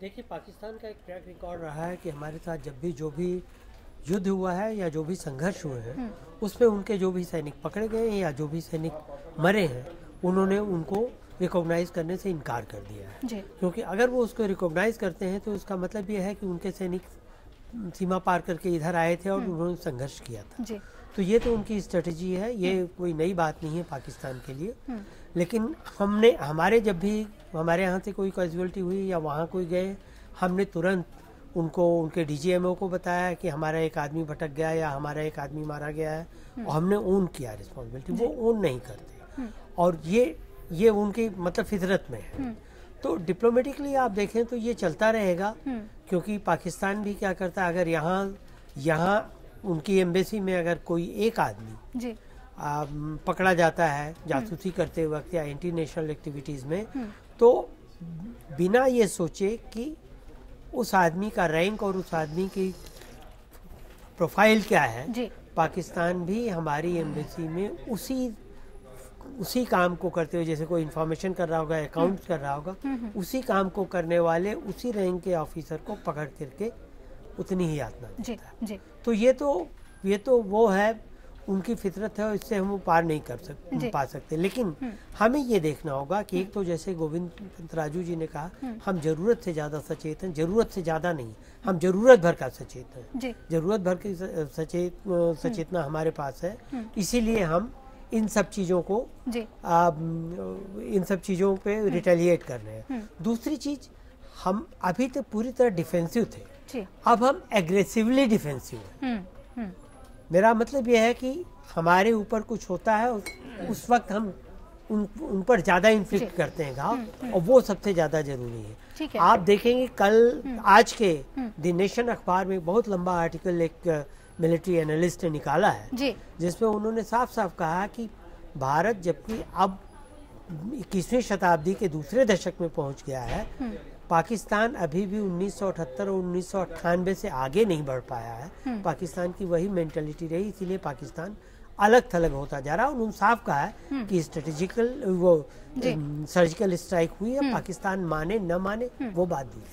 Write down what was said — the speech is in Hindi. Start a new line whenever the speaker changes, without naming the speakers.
देखिए, पाकिस्तान का एक ट्रैक रिकॉर्ड रहा है कि हमारे साथ जब भी जो भी युद्ध हुआ है या जो भी संघर्ष हुए हैं, उसमें उनके जो भी सैनिक पकड़े गए हैं या जो भी सैनिक मरे हैं, उन्होंने उनको रिकॉग्नाइज करने से इनकार कर दिया है। क्योंकि अगर वो उसको रिकॉग्नाइज करते हैं तो उसका मतलब ये है कि उनके सैनिक सीमा पार करके इधर आए थे और उन्होंने संघर्ष किया था। तो ये तो उनकी स्ट्रेटजी है, ये कोई नई बात नहीं है पाकिस्तान के लिए। लेकिन हमारे जब भी हमारे यहाँ से कोई कैजुअलिटी हुई या वहाँ कोई गए, हमने तुरंत उनको उनके डीजीएमओ को बताया कि हमारा एक आदमी भटक गया या हमारा एक आदमी मारा गया है, और हमने ओन किया रिस्पॉन्सिबिलिटी। वो ओन नहीं करते, और ये उनकी मतलब फितरत में है। तो डिप्लोमेटिकली आप देखें तो ये चलता रहेगा, क्योंकि पाकिस्तान भी क्या करता है, अगर यहाँ उनकी एम्बेसी में अगर कोई एक आदमी पकड़ा जाता है जासूसी करते वक्त या इंटरनेशनल एक्टिविटीज में, तो बिना ये सोचे कि उस आदमी का रैंक और उस आदमी की प्रोफाइल क्या है, पाकिस्तान भी हमारी एम्बेसी में उसी काम को करते हुए, जैसे कोई इंफॉर्मेशन कर रहा होगा, अकाउंट कर रहा होगा, उसी काम को करने वाले उसी रैंक के ऑफिसर को पकड़ करके उतनी ही यातना देता है। तो ये तो वो है, उनकी फितरत है, और इससे हम पार नहीं पा सकते। लेकिन हमें ये देखना होगा कि एक तो जैसे गोविंद पंतराजू जी ने कहा, हम जरूरत से ज्यादा सचेत हैं, जरूरत से ज्यादा नहीं, हम जरूरत भर का सचेत हैं। जरूरत भर की सचेतना हमारे पास है, इसीलिए हम इन सब चीजों पे रिटेलिएट कर रहे हैं। दूसरी चीज, हम अभी तो पूरी तरह डिफेंसिव थे, अब हम एग्रेसिवली डिफेंसिव हैं। मेरा मतलब यह है कि हमारे ऊपर कुछ होता है, उस वक्त हम उन पर ज्यादा इन्फ्लिक्ट करते हैं घाव, और वो सबसे ज्यादा जरूरी है। आप देखेंगे आज के द नेशन अखबार में बहुत लंबा आर्टिकल एक मिलिट्री एनालिस्ट ने निकाला है, जिसमें उन्होंने साफ साफ कहा कि भारत जबकि अब 21वीं शताब्दी के दूसरे दशक में पहुंच गया है, पाकिस्तान अभी भी 1978 और 1998 से आगे नहीं बढ़ पाया है। पाकिस्तान की वही मेंटालिटी रही, इसीलिए पाकिस्तान अलग थलग होता जा रहा है। उन्होंने साफ कहा है कि स्ट्रेटेजिकल सर्जिकल स्ट्राइक हुई है, पाकिस्तान माने न माने वो बात दी।